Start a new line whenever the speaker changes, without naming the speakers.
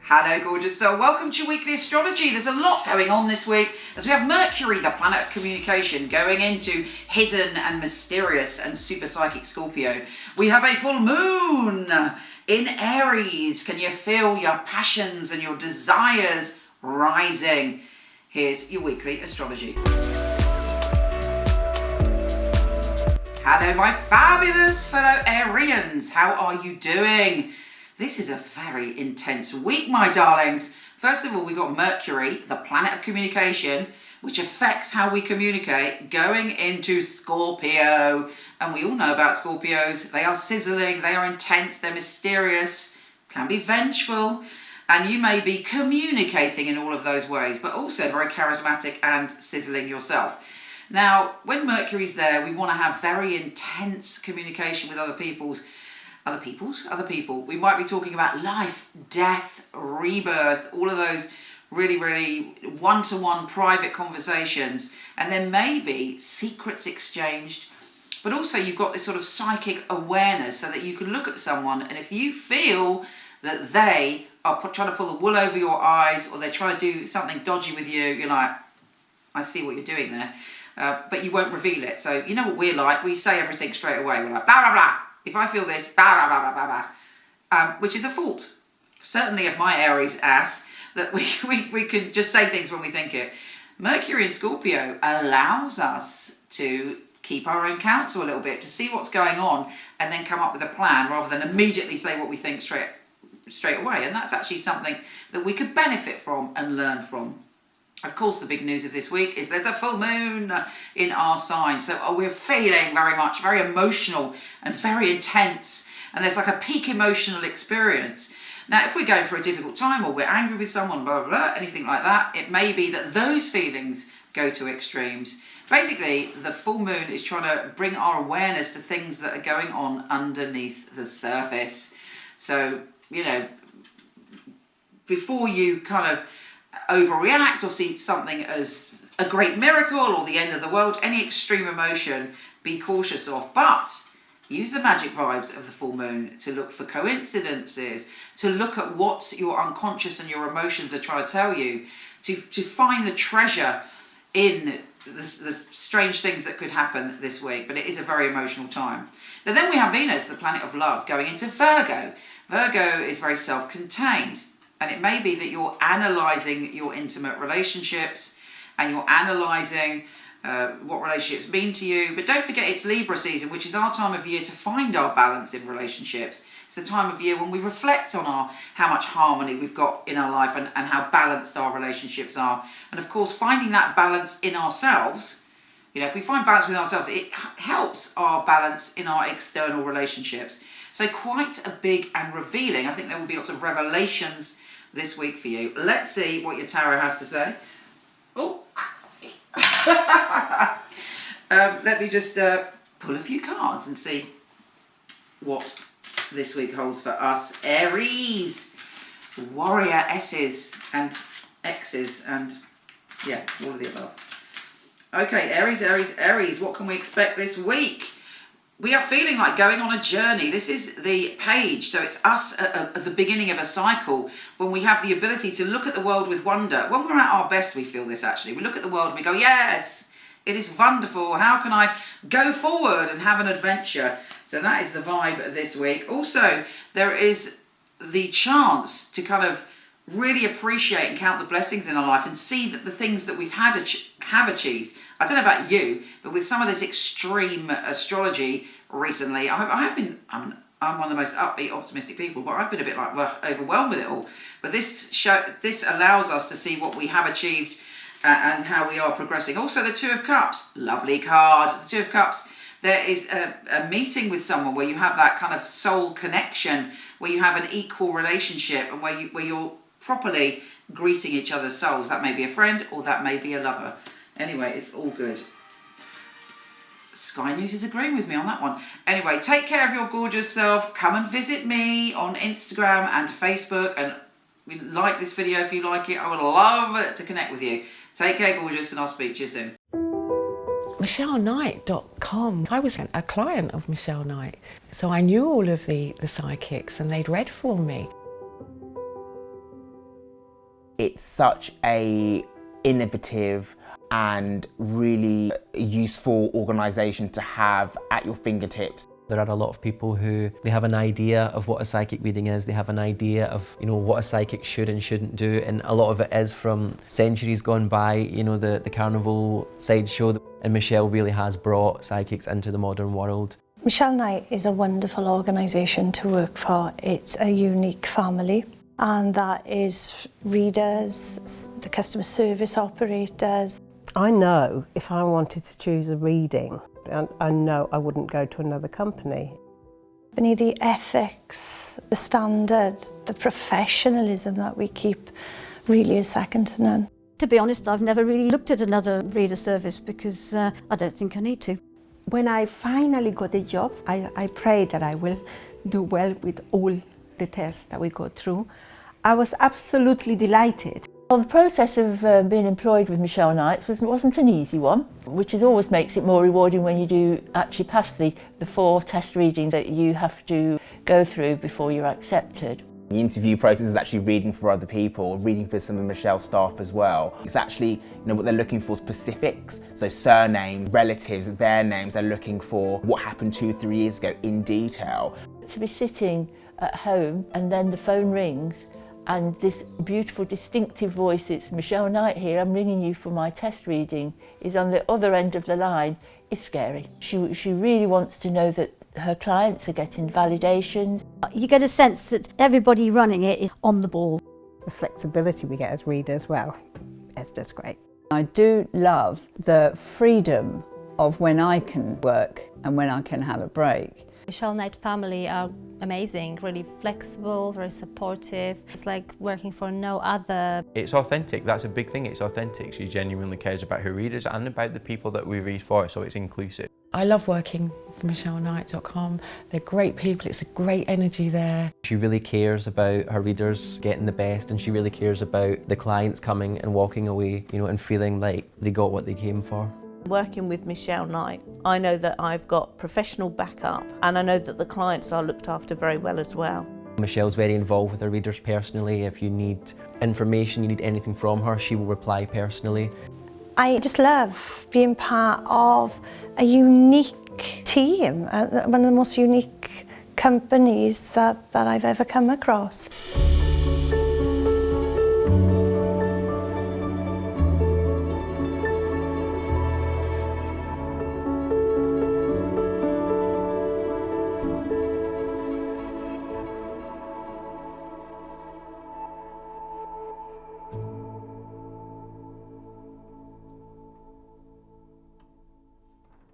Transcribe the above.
Hello gorgeous soul, welcome to your weekly astrology. There's a lot going on this week as we have Mercury, the planet of communication, going into hidden and mysterious and super psychic Scorpio. We have a full moon in Aries. Can you feel your passions and your desires rising? Here's your weekly astrology. Hello my fabulous fellow Arians, how are you doing? This is a very intense week, my darlings. First of all, we got Mercury, the planet of communication, which affects how we communicate, going into Scorpio. And we all know about Scorpios. They are sizzling, they are intense, they're mysterious, can be vengeful. And you may be communicating in all of those ways, but also very charismatic and sizzling yourself. Now, when Mercury's there, we want to have very intense communication with other people. We might be talking about life, death, rebirth, all of those really one-to-one private conversations. And then maybe secrets exchanged. But also you've got this sort of psychic awareness so that you can look at someone, and if you feel that they are trying to pull the wool over your eyes or they're trying to do something dodgy with you, you're like, I see what you're doing there. But you won't reveal it. So you know what we're like, we say everything straight away. We're like, blah, blah, blah. If I feel this, blah, blah, blah, blah, blah, blah. Which is a fault, certainly of my Aries ass, that we can just say things when we think it. Mercury in Scorpio allows us to keep our own counsel a little bit, to see what's going on and then come up with a plan rather than immediately say what we think straight away. And that's actually something that we could benefit from and learn from. Of course, the big news of this week is there's a full moon in our sign. So we're feeling very emotional and very intense. And there's like a peak emotional experience. Now, if we're going through a difficult time or we're angry with someone, blah, blah, blah, anything like that, it may be that those feelings go to extremes. Basically, the full moon is trying to bring our awareness to things that are going on underneath the surface. So, you know, before you kind of overreact or see something as a great miracle or the end of the world, any extreme emotion, be cautious of. But use the magic vibes of the full moon to look for coincidences, to look at what your unconscious and your emotions are trying to tell you, to find the treasure in the strange things that could happen this week. But it is a very emotional time. Now then we have Venus, the planet of love, going into Virgo. Virgo is very self-contained. And it may be that you're analysing your intimate relationships and you're analysing what relationships mean to you. But don't forget it's Libra season, which is our time of year to find our balance in relationships. It's the time of year when we reflect on how much harmony we've got in our life and how balanced our relationships are. And of course, finding that balance in ourselves, you know, if we find balance with ourselves, it helps our balance in our external relationships. So quite a big and revealing. I think there will be lots of revelations this week for you. Let's see what your tarot has to say. Oh, let me just pull a few cards and see what this week holds for us. Aries, warrior S's and X's and yeah, all of the above. Okay, Aries, what can we expect this week? We are feeling like going on a journey. This is the page, so it's us at the beginning of a cycle when we have the ability to look at the world with wonder. When we're at our best, we feel this actually. We look at the world and we go, yes, it is wonderful. How can I go forward and have an adventure? So that is the vibe this week. Also, there is the chance to kind of really appreciate and count the blessings in our life and see that the things that we've have achieved. I don't know about you, but with some of this extreme astrology recently, I'm one of the most upbeat, optimistic people, but I've been a bit like overwhelmed with it all. But this allows us to see what we have achieved and how we are progressing. Also, the Two of Cups, lovely card. The Two of Cups, there is a meeting with someone where you have that kind of soul connection, where you have an equal relationship and where you're properly greeting each other's souls. That may be a friend or that may be a lover. Anyway, it's all good. Sky News is agreeing with me on that one. Anyway, take care of your gorgeous self. Come and visit me on Instagram and Facebook. And like this video if you like it. I would love to connect with you. Take care, gorgeous, and I'll speak to you soon.
MichelleKnight.com. I was a client of Michele Knight, so I knew all of the psychics and they'd read for me.
It's such a innovative and really useful organisation to have at your fingertips.
There are a lot of people who they have an idea of what a psychic reading is, they have an idea of what a psychic should and shouldn't do, and a lot of it is from centuries gone by, the carnival sideshow, and Michele really has brought psychics into the modern world.
Michele Knight is a wonderful organisation to work for. It's a unique family, and that is readers, the customer service operators.
I know if I wanted to choose a reading, I know I wouldn't go to another company.
The ethics, the standard, the professionalism that we keep really is second to none.
To be honest, I've never really looked at another reader service because I don't think I need to.
When I finally got a job, I pray that I will do well with all the tests that we go through. I was absolutely delighted.
Well, the process of being employed with Michele Knight wasn't an easy one, which always makes it more rewarding when you do actually pass the 4 test readings that you have to go through before you're accepted.
The interview process is actually reading for other people, reading for some of Michele's staff as well. It's actually, what they're looking for, specifics, so surname, relatives, their names. They're looking for what happened 2-3 years ago in detail.
To be sitting at home and then the phone rings and this beautiful distinctive voice, it's Michele Knight here, I'm ringing you for my test reading, is on the other end of the line, is scary. She really wants to know that her clients are getting validations.
You get a sense that everybody running it is on the ball.
The flexibility we get as readers, well, it's just great.
I do love the freedom of when I can work and when I can have a break.
Michele Knight family are amazing, really flexible, very supportive. It's like working for no other.
It's authentic, that's a big thing, it's authentic. She genuinely cares about her readers and about the people that we read for, so it's inclusive.
I love working for MichelleKnight.com. They're great people, it's a great energy there.
She really cares about her readers getting the best, and she really cares about the clients coming and walking away, and feeling like they got what they came for.
Working with Michele Knight, I know that I've got professional backup, and I know that the clients are looked after very well as well.
Michelle's very involved with her readers personally. If you need information, you need anything from her, she will reply personally.
I just love being part of a unique team, one of the most unique companies that I've ever come across.